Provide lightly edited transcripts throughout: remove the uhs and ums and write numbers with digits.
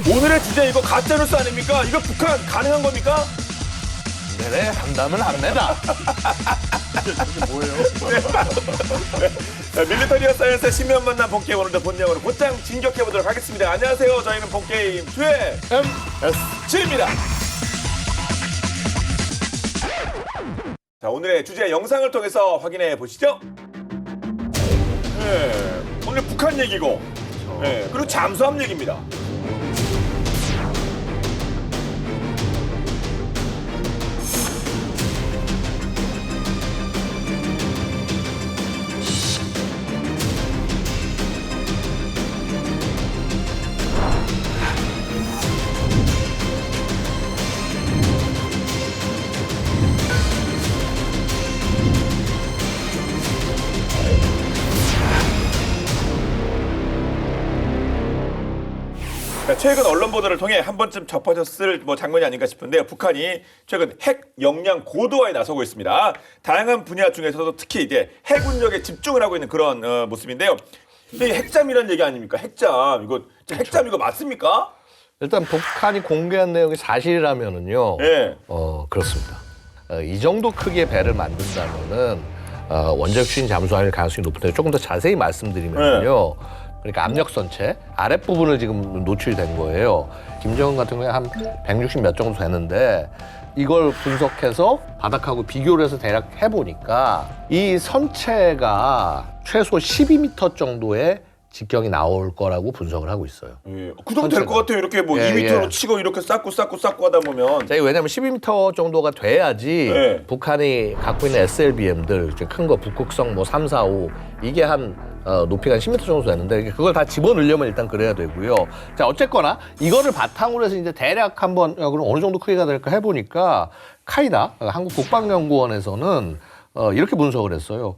오늘의 주제 이거 가짜뉴스 아닙니까? 이거 북한 가능한 겁니까? 네네, 한다면 합니다. 자, 밀리터리어 사이언스의 신면 만남 본게임 오늘도 본영으로 곧장 진격해보도록 하겠습니다. 안녕하세요. 저희는 본게임 2의 MSG입니다. 자, 오늘의 주제 영상을 통해서 확인해 보시죠. 네, 오늘 북한 얘기고, 네, 그리고 잠수함 얘기입니다. 최근 언론 보도를 통해 한 번쯤 접하셨을 장면이 아닌가 싶은데요. 북한이 최근 핵 역량 고도화에 나서고 있습니다. 다양한 분야 중에서도 특히 이제 핵운력에 집중을 하고 있는 그런 모습인데요. 근데 핵잠이라는 얘기 아닙니까? 핵잠 이거 핵잠 이거 맞습니까? 일단 북한이 공개한 내용이 사실이라면은요. 네. 그렇습니다. 이 정도 크기의 배를 만든다면은 원자력 추진 잠수함일 가능성이 높은데 조금 더 자세히 말씀드리면요. 그러니까 압력선체 아랫부분을 지금 노출이 된 거예요. 김정은 같은 경우에 한 160 몇 정도 되는데 이걸 분석해서 바닥하고 비교를 해서 대략 해보니까 이 선체가 최소 12m 정도의 직경이 나올 거라고 분석을 하고 있어요. 예. 그 정도 될 것 같아요. 이렇게 2m로 치고 이렇게 쌓고 하다 보면. 자, 왜냐면 12m 정도가 돼야지 북한이 갖고 있는 SLBM들 큰 거 북극성 3, 4, 5 이게 한 높이가 한 10m 정도 되는데 그걸 다 집어넣으려면 일단 그래야 되고요. 자, 어쨌거나 이거를 바탕으로 해서 이제 대략 한번 그럼 어느 정도 크기가 될까 해보니까 카이다 한국국방연구원에서는 이렇게 분석을 했어요.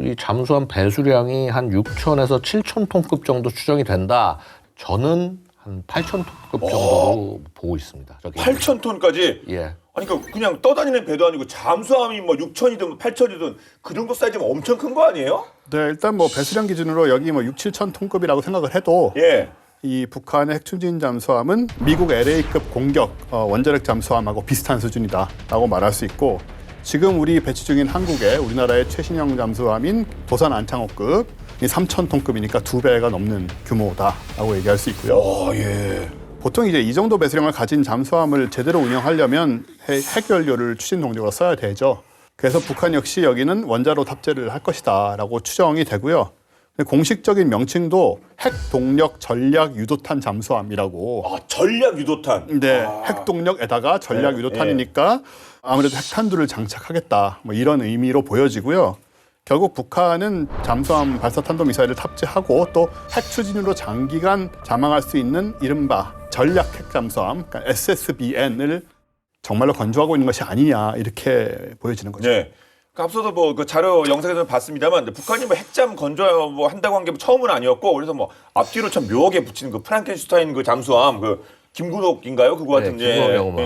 이 잠수함 배수량이 한 6,000에서 7,000톤급 정도 추정이 된다. 저는 한 8,000톤급 정도로 보고 있습니다. 8,000톤까지? 예. 아니 그냥 떠다니는 배도 아니고 잠수함이 6,000이든 8,000이든 그 정도 사이즈면 엄청 큰 거 아니에요? 네, 일단 배수량 기준으로 여기 6, 7천 톤급이라고 생각을 해도 이 북한의 핵추진 잠수함은 미국 LA급 공격 원자력 잠수함하고 비슷한 수준이다라고 말할 수 있고 지금 우리 배치 중인 한국의 우리나라의 최신형 잠수함인 도산 안창호급 이 3,000톤급이니까 2배가 넘는 규모다라고 얘기할 수 있고요. 보통 이제 이 정도 배수량을 가진 잠수함을 제대로 운영하려면 핵연료를 추진 동력으로 써야 되죠. 그래서 북한 역시 여기는 원자로 탑재를 할 것이다라고 추정이 되고요. 공식적인 명칭도 핵동력 전략 유도탄 잠수함이라고. 전략 유도탄. 네, 핵동력에다가 전략 유도탄이니까 아무래도 핵탄두를 장착하겠다 이런 의미로 보여지고요. 결국 북한은 잠수함 발사탄도미사일을 탑재하고 또 핵추진으로 장기간 잠항할 수 있는 이른바 전략 핵잠수함, 그러니까 SSBN을 정말로 건조하고 있는 것이 아니냐 이렇게 보여지는 거죠. 네. 앞서도 그 자료 영상에서 봤습니다만 북한이 핵잠 건조 한다고 한 게 처음은 아니었고 그래서 앞뒤로 참 묘하게 붙이는 그 프랑켄슈타인 그 잠수함 그 김군옥인가요? 그거 같은 김군옥 영화.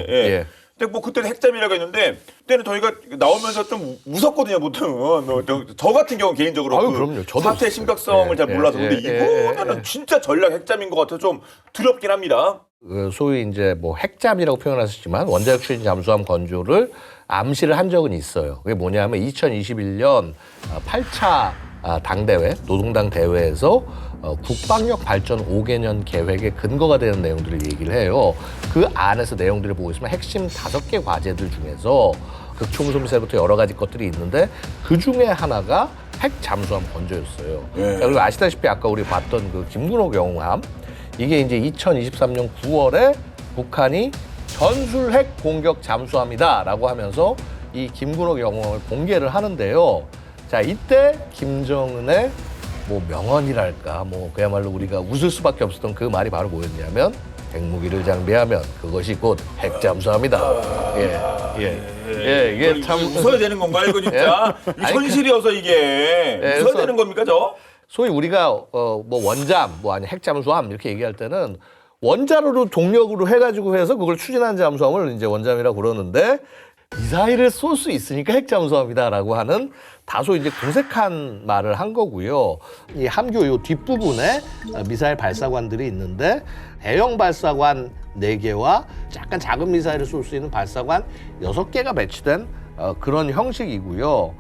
근데 그때는 핵잠이라고 했는데 그때는 저희가 나오면서 좀 무섭거든요, 보통. 저 같은 경우 개인적으로 그럼요. 저도 사태의 심각성을 잘 몰라서 근데 이거는 진짜 전략 핵잠인 것 같아서 좀 두렵긴 합니다. 소위 이제 핵잠이라고 표현하셨지만 원자력 추진 잠수함 건조를 암시를 한 적은 있어요. 그게 뭐냐면 2021년 8차 당대회, 노동당 대회에서 국방력 발전 5개년 계획의 근거가 되는 내용들을 얘기를 해요. 그 안에서 내용들을 보고 있으면 핵심 5개 과제들 중에서 극초음속 미사일부터 여러 가지 것들이 있는데 그 중에 하나가 핵 잠수함 건조였어요. 그리고 아시다시피 아까 우리 봤던 그 김군옥 영함 이게 이제 2023년 9월에 북한이 전술 핵 공격 잠수함이다라고 하면서 이 김군옥 영함을 공개를 하는데요. 자, 이때 김정은의 명언이랄까 그야말로 우리가 웃을 수밖에 없었던 그 말이 바로 뭐였냐면 핵무기를 장비하면 그것이 곧 핵잠수함이다. 이게 참 웃어야 되는 건가요, 이거 진짜? 현실이어서 이게 웃어야 되는 겁니까, 저? 소위 우리가 원잠, 아니 핵잠수함 이렇게 얘기할 때는 원자로로 동력으로 해가지고 해서 그걸 추진한 잠수함을 이제 원잠이라고 그러는데 미사일을 쏠 수 있으니까 핵잠수함이다라고 하는 다소 이제 궁색한 말을 한 거고요. 이 함교 요 뒷부분에 미사일 발사관들이 있는데 대형 발사관 4개와 약간 작은 미사일을 쏠 수 있는 발사관 6개가 배치된 그런 형식이고요.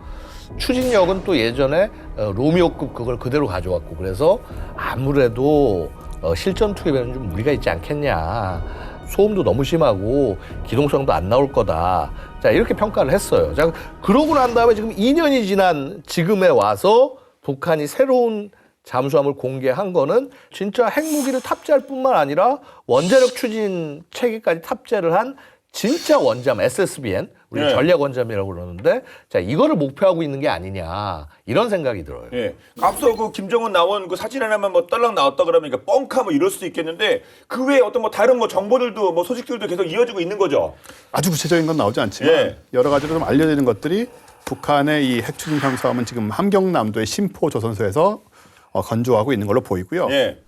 추진력은 또 예전에 로미오급 그걸 그대로 가져왔고, 그래서 아무래도 실전 투입에는 좀 무리가 있지 않겠냐. 소음도 너무 심하고 기동성도 안 나올 거다. 자, 이렇게 평가를 했어요. 자, 그러고 난 다음에 지금 2년이 지난 지금에 와서 북한이 새로운 잠수함을 공개한 거는 진짜 핵무기를 탑재할 뿐만 아니라 원자력 추진 체계까지 탑재를 한 진짜 원잠 SSBN, 우리 네. 전략 원잠이라고 그러는데, 자, 이거를 목표하고 있는 게 아니냐 이런 생각이 들어요. 예. 앞서 그 김정은 나온 그 사진 하나만 뭐 떨락 나왔다 그러면 이게 뻥카 뭐 이럴 수도 있겠는데 그 외에 어떤 뭐 다른 뭐 정보들도 뭐 소식들도 계속 이어지고 있는 거죠. 아주 구체적인 건 나오지 않지만 예. 여러 가지로 좀 알려지는 것들이 북한의 이 핵추진 잠수함은 지금 함경남도의 심포 조선소에서 건조하고 있는 걸로 보이고요. 예.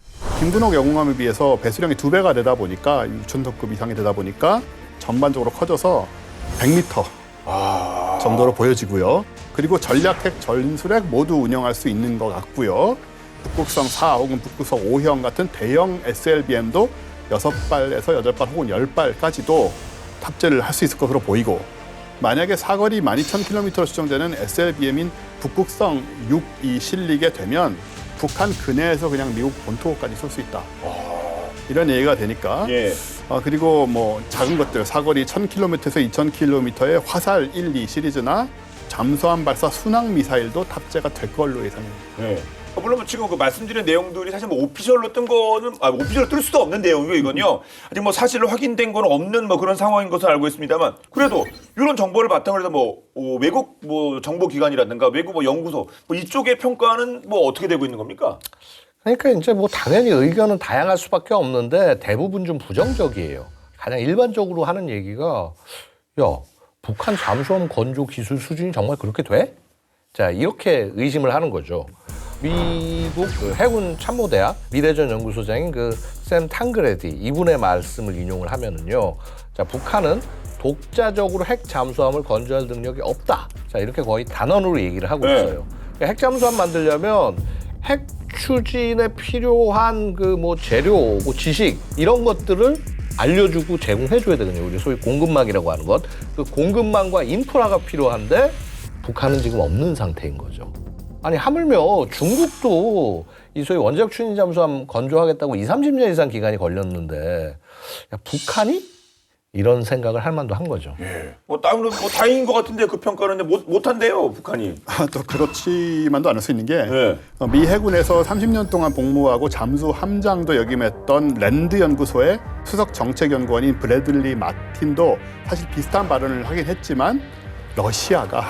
김군옥 영웅함에 비해서 배수량이 2배가 되다 보니까 6,000톤급 이상이 되다 보니까 전반적으로 커져서 100m 정도로 보여지고요. 그리고 전략핵, 전술핵 모두 운영할 수 있는 것 같고요. 북극성 4 혹은 북극성 5형 같은 대형 SLBM도 6발에서 8발 혹은 10발까지도 탑재를 할 수 있을 것으로 보이고, 만약에 사거리 12,000km로 추정되는 SLBM인 북극성 6이 실리게 되면 북한 근해에서 그냥 미국 본토까지 쏠 수 있다. 이런 얘기가 되니까. 예. 그리고 뭐 작은 것들 사거리 1,000km에서 2,000km의 화살 1, 2 시리즈나 잠수함 발사 순항 미사일도 탑재가 될 걸로 예상해요. 예. 물론 지금 그 말씀드린 내용들이 사실 뭐 오피셜로 뜬 거는 오피셜로 뜰 수도 없는 내용이고 이건요. 아직 뭐 사실로 확인된 건 없는 뭐 그런 상황인 것을 알고 있습니다만, 그래도 이런 정보를 바탕으로 해서 뭐 외국 뭐 정보 기관이라든가 외국 뭐 연구소 뭐 이쪽의 평가는 뭐 어떻게 되고 있는 겁니까? 그러니까 이제 뭐 당연히 의견은 다양할 수밖에 없는데 대부분 좀 부정적이에요. 가장 일반적으로 하는 얘기가, 야, 북한 잠수함 건조 기술 수준이 정말 그렇게 돼? 자, 이렇게 의심을 하는 거죠. 미국 그 해군 참모대학 미래전 연구소장인 그 샘 탕그레디 이분의 말씀을 인용을 하면은요. 자, 북한은 독자적으로 핵 잠수함을 건조할 능력이 없다. 자, 이렇게 거의 단언으로 얘기를 하고 있어요. 그러니까 핵 잠수함 만들려면 핵 추진에 필요한 그 뭐 재료, 뭐 지식 이런 것들을 알려주고 제공해줘야 되거든요. 우리 소위 공급망이라고 하는 것. 그 공급망과 인프라가 필요한데 북한은 지금 없는 상태인 거죠. 아니 하물며 중국도 이 소위 원자력 추진 잠수함 건조하겠다고 20-30년 이상 기간이 걸렸는데, 야, 북한이? 이런 생각을 할 만도 한 거죠. 예. 뭐 다행인 것 같은데 그 평가는 못한대요 북한이. 또 그렇지만도 않을 수 있는 게 네. 미 해군에서 30년 동안 복무하고 잠수 함장도 역임했던 랜드 연구소의 수석 정책연구원인 브래들리 마틴도 사실 비슷한 발언을 하긴 했지만 러시아가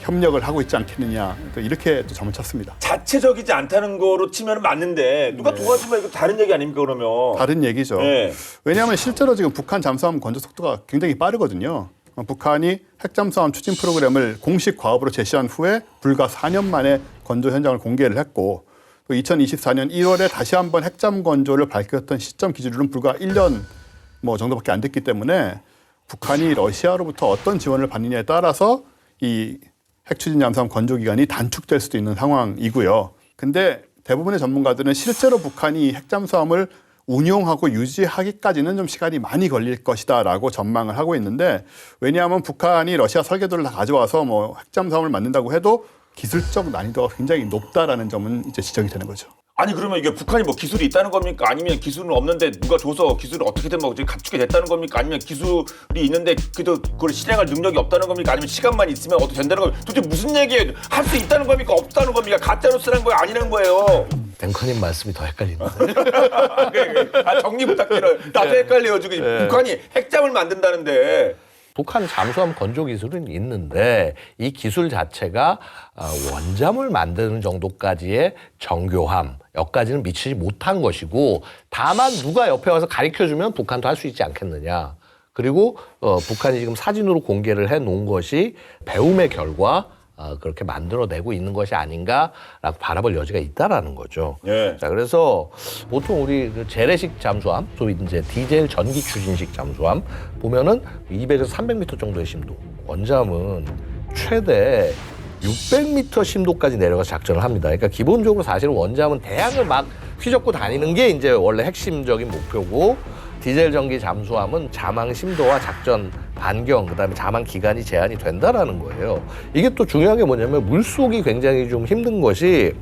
협력을 하고 있지 않겠느냐, 또 이렇게 또 점을 쳤습니다. 자체적이지 않다는 거로 치면 맞는데 누가 도와주면 이거 다른 얘기 아닙니까 그러면? 다른 얘기죠. 네. 왜냐하면 실제로 지금 북한 잠수함 건조 속도가 굉장히 빠르거든요. 북한이 핵잠수함 추진 프로그램을 공식 과업으로 제시한 후에 불과 4년 만에 건조 현장을 공개를 했고, 또 2024년 1월에 다시 한번 핵잠 건조를 밝혔던 시점 기준으로는 불과 1년 뭐 정도밖에 안 됐기 때문에 북한이 러시아로부터 어떤 지원을 받느냐에 따라서 이 핵추진 잠수함 건조 기간이 단축될 수도 있는 상황이고요. 근데 대부분의 전문가들은 실제로 북한이 핵잠수함을 운용하고 유지하기까지는 좀 시간이 많이 걸릴 것이다라고 전망을 하고 있는데, 왜냐하면 북한이 러시아 설계도를 다 가져와서 뭐 핵잠수함을 만든다고 해도 기술적 난이도가 굉장히 높다라는 점은 이제 지적이 되는 거죠. 아니 그러면 이게 북한이 뭐 기술이 있다는 겁니까? 아니면 기술은 없는데 누가 줘서 기술을 어떻게든 뭐 갖추게 됐다는 겁니까? 아니면 기술이 있는데 그래도 그걸 실행할 능력이 없다는 겁니까? 아니면 시간만 있으면 어떻게 된다는 겁니까? 도대체 무슨 얘기예요? 할 수 있다는 겁니까? 없다는 겁니까? 가짜뉴스라는 거예요? 아니라는 거예요? 앵커님 말씀이 더 헷갈리는데. 정리 부탁드려요. 나도 헷갈려요 지금. 북한이 핵잠을 만든다는데. 북한 잠수함 건조 기술은 있는데 이 기술 자체가 원잠을 만드는 정도까지의 정교함 여기까지는 미치지 못한 것이고, 다만 누가 옆에 와서 가르쳐주면 북한도 할 수 있지 않겠느냐. 그리고 북한이 지금 사진으로 공개를 해놓은 것이 배움의 결과 그렇게 만들어내고 있는 것이 아닌가라고 바라볼 여지가 있다라는 거죠. 예. 자, 그래서 보통 우리 그 재래식 잠수함, 소위 이제 디젤 전기 추진식 잠수함 보면은 200에서 300m 정도의 심도. 원잠은 최대 600m 심도까지 내려가서 작전을 합니다. 그러니까 기본적으로 사실은 원잠은 대양을 막 휘젓고 다니는 게 이제 원래 핵심적인 목표고, 디젤 전기 잠수함은 자망 심도와 작전 반경, 그다음에 자망 기간이 제한이 된다라는 거예요. 이게 또 중요한 게 뭐냐면 물속이 굉장히 좀 힘든 것이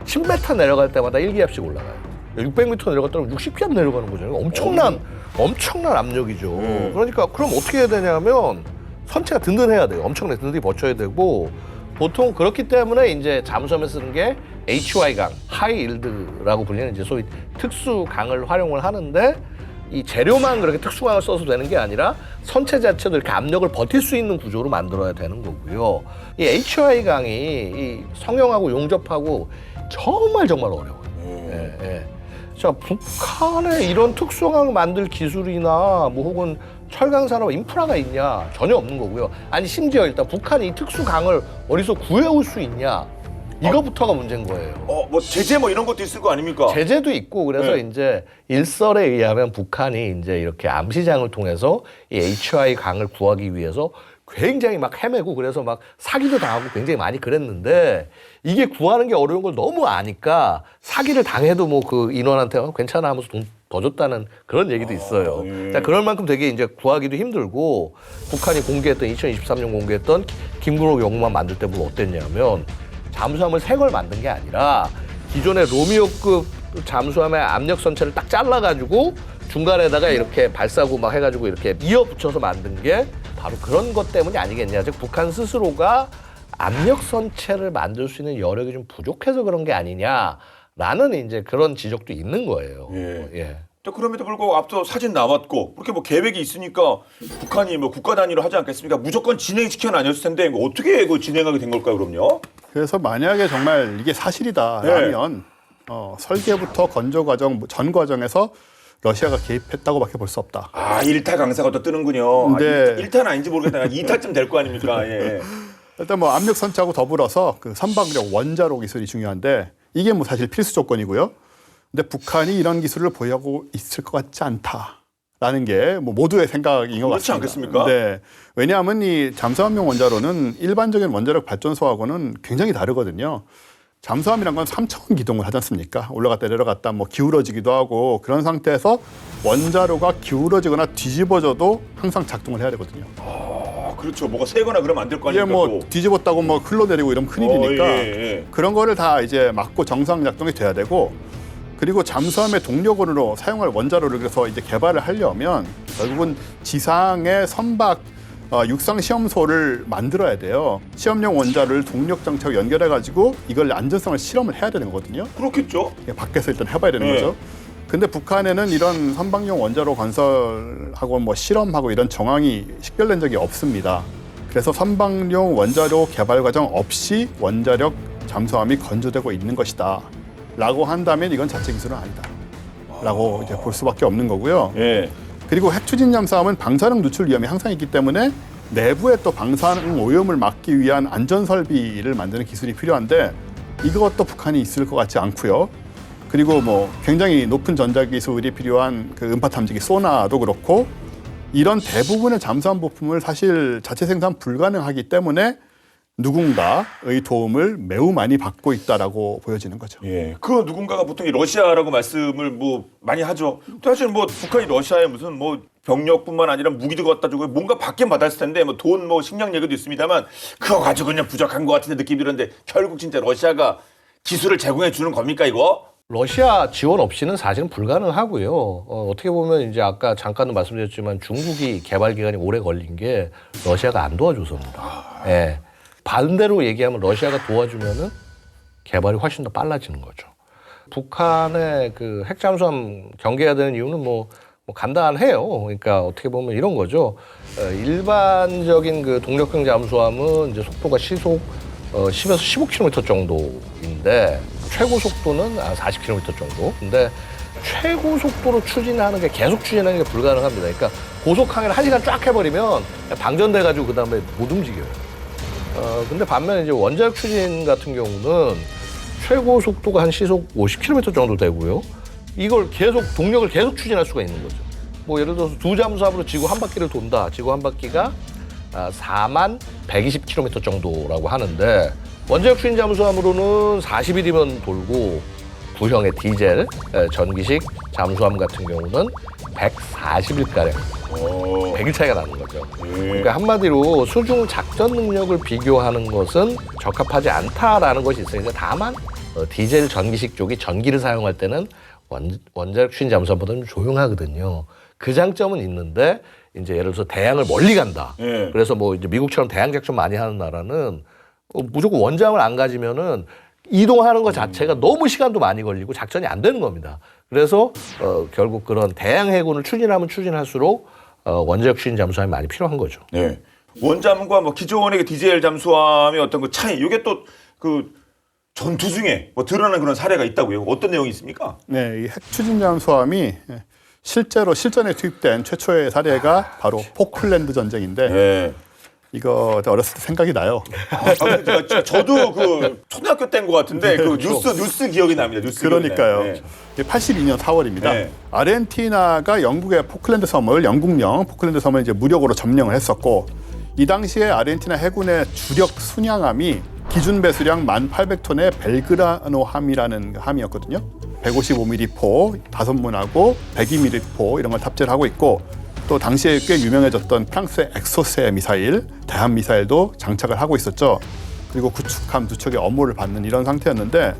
10m 내려갈 때마다 1기압씩 올라가요. 600m 내려갔다면 60기압 내려가는 거잖아요. 엄청난 압력이죠. 그러니까 그럼 어떻게 해야 되냐면 선체가 든든해야 돼요. 엄청나게 든든히 버텨야 되고, 보통 그렇기 때문에 이제 잠수함에 쓰는 게 HY강, 하이 일드라고 불리는 이제 소위 특수 강을 활용을 하는데, 이 재료만 그렇게 특수강을 써서 되는 게 아니라 선체 자체도 이렇게 압력을 버틸 수 있는 구조로 만들어야 되는 거고요. 이 HY강이 이 성형하고 용접하고 정말 어려워요. 예. 자, 북한에 이런 특수강을 만들 기술이나 뭐 혹은 철강 산업 인프라가 있냐? 전혀 없는 거고요. 아니 심지어 일단 북한이 이 특수강을 어디서 구해올 수 있냐? 이거부터가 문제인 거예요. 뭐 제재 뭐 이런 것도 있을 거 아닙니까? 제재도 있고, 그래서 네. 이제 일설에 의하면 북한이 이제 이렇게 암시장을 통해서 이 HY 강을 구하기 위해서 굉장히 막 헤매고, 그래서 막 사기도 당하고 굉장히 많이 그랬는데, 이게 구하는 게 어려운 걸 너무 아니까 사기를 당해도 뭐 그 인원한테 괜찮아 하면서 돈 더 줬다는 그런 얘기도 있어요. 자, 그럴 만큼 되게 이제 구하기도 힘들고, 북한이 공개했던 2023년 공개했던 김구록 영웅만 만들 때 뭐 어땠냐면, 잠수함을 새 걸 만든 게 아니라 기존의 로미오급 잠수함의 압력 선체를 딱 잘라가지고 중간에다가 이렇게 발사구 막 해가지고 이렇게 이어 붙여서 만든 게 바로 그런 것 때문이 아니겠냐. 즉 북한 스스로가 압력 선체를 만들 수 있는 여력이 좀 부족해서 그런 게 아니냐라는 이제 그런 지적도 있는 거예요. 예. 또 그럼에도 불구하고 앞서 사진 나왔고 그렇게 뭐 계획이 있으니까 북한이 뭐 국가 단위로 하지 않겠습니까? 무조건 진행시켜 놨을 텐데 뭐 어떻게 그 진행하게 된 걸까요, 그럼요? 그래서 만약에 정말 이게 사실이다라면 설계부터 건조 과정 전 과정에서 러시아가 개입했다고밖에 볼 수 없다. 아, 1타 강사가 또 뜨는군요. 네. 1타는 아닌지 모르겠다. 2타쯤 될 거 아닙니까? 예. 일단 뭐 압력 선체하고 더불어서 그 선박력 원자로 기술이 중요한데, 이게 뭐 사실 필수 조건이고요. 근데 북한이 이런 기술을 보유하고 있을 것 같지 않다라는 게 뭐 모두의 생각인 것 그렇지 같습니다. 않겠습니까? 네. 왜냐하면 이 잠수함용 원자로는 일반적인 원자력 발전소하고는 굉장히 다르거든요. 잠수함이란 건 3차원 기동을 하지 않습니까? 올라갔다 내려갔다 뭐 기울어지기도 하고, 그런 상태에서 원자로가 기울어지거나 뒤집어져도 항상 작동을 해야 되거든요. 아, 그렇죠. 뭐가 새거나 그러면 안 될 거 이게 아닙니까? 뭐 뒤집었다고 뭐 흘러내리고 이러면 큰일이니까 예. 그런 거를 다 이제 막고 정상 작동이 돼야 되고, 그리고 잠수함의 동력원으로 사용할 원자로를 그래서 이제 개발을 하려면 결국은 지상의 선박 육상 시험소를 만들어야 돼요. 시험용 원자로를 동력 장치하고 연결해 가지고 이걸 안전성을 실험을 해야 되는 거거든요. 그렇겠죠. 밖에서 일단 해봐야 되는 네. 거죠. 근데 북한에는 이런 선박용 원자로 건설하고 뭐 실험하고 이런 정황이 식별된 적이 없습니다. 그래서 선박용 원자로 개발 과정 없이 원자력 잠수함이 건조되고 있는 것이다 라고 한다면 이건 자체 기술은 아니다 라고 이제 볼 수밖에 없는 거고요. 예. 그리고 핵추진 잠수함은 방사능 누출 위험이 항상 있기 때문에 내부에 또 방사능 오염을 막기 위한 안전 설비를 만드는 기술이 필요한데, 이것도 북한이 있을 것 같지 않고요. 그리고 뭐 굉장히 높은 전자기술이 필요한 그 음파 탐지기 소나도 그렇고, 이런 대부분의 잠수함 부품을 사실 자체 생산 불가능하기 때문에 누군가의 도움을 매우 많이 받고 있다라고 보여지는 거죠. 예. 그 누군가가 보통 이 러시아라고 말씀을 뭐 많이 하죠. 사실 뭐 북한이 러시아에 무슨 뭐 병력뿐만 아니라 무기도 갖다 주고 뭔가 받긴 받았을 텐데 뭐 돈 뭐 식량 얘기도 있습니다만 그거 가지고 그냥 부족한 것 같은 느낌이 드는데 결국 진짜 러시아가 기술을 제공해 주는 겁니까 이거? 러시아 지원 없이는 사실은 불가능하고요. 어떻게 보면 이제 아까 잠깐도 말씀드렸지만 중국이 개발 기간이 오래 걸린 게 러시아가 안 도와줘서입니다. 예. 반대로 얘기하면 러시아가 도와주면은 개발이 훨씬 더 빨라지는 거죠. 북한의 그 핵잠수함 경계해야 되는 이유는 뭐 간단해요. 그러니까 어떻게 보면 이런 거죠. 일반적인 그 동력형 잠수함은 이제 속도가 시속 10에서 15km 정도인데 최고 속도는 40km 정도. 근데 최고 속도로 추진하는 게 계속 추진하는 게 불가능합니다. 그러니까 고속 항해를 1시간 쫙 해버리면 방전돼가지고 그 다음에 못 움직여요. 근데 반면에 이제 원자력 추진 같은 경우는 최고 속도가 한 시속 50km 정도 되고요. 이걸 계속 동력을 계속 추진할 수가 있는 거죠. 뭐 예를 들어서 두 잠수함으로 지구 한 바퀴를 돈다. 지구 한 바퀴가 4만 120km 정도라고 하는데 원자력 추진 잠수함으로는 40일이면 돌고 구형의 디젤 전기식 잠수함 같은 경우는 140일가량 100일 차이가 나는 거죠. 그러니까 한마디로 수중 작전 능력을 비교하는 것은 적합하지 않다라는 것이 있어요. 다만 디젤 전기식 쪽이 전기를 사용할 때는 원자력 추진 잠수함보다는 조용하거든요. 그 장점은 있는데 이제 예를 들어서 대양을 멀리 간다. 그래서 뭐 이제 미국처럼 대양 작전 많이 하는 나라는 무조건 원잠을 안 가지면은 이동하는 것 자체가 너무 시간도 많이 걸리고 작전이 안 되는 겁니다. 그래서 결국 그런 대양 해군을 추진하면 추진할수록 원자력 추진 잠수함이 많이 필요한 거죠. 네. 원잠과 뭐 기존의 그 디젤 잠수함의 어떤 그 차이, 이게 또 그 전투 중에 뭐 드러나는 그런 사례가 있다고요. 어떤 내용이 있습니까? 네, 이 핵추진 잠수함이 실제로 실전에 투입된 최초의 사례가 바로 포클랜드 전쟁인데 네. 이거 어렸을 때 생각이 나요. 저도 그 초등학교 때인 것 같은데 그 뉴스 기억이 납니다. 뉴스 그러니까요. 네. 82년 4월입니다. 네. 아르헨티나가 영국의 포클랜드 섬을 영국령 포클랜드 섬을 이제 무력으로 점령을 했었고 이 당시에 아르헨티나 해군의 주력 순양함이 기준 배수량 1,800톤의 벨그라노함이라는 함이었거든요. 155mm 포 5문하고 102mm 포 이런 걸 탑재를 하고 있고 또 당시에 꽤 유명해졌던 프랑스의 엑소세 미사일, 대함 미사일도 장착을 하고 있었죠. 그리고 구축함 2척의 업무를 받는 이런 상태였는데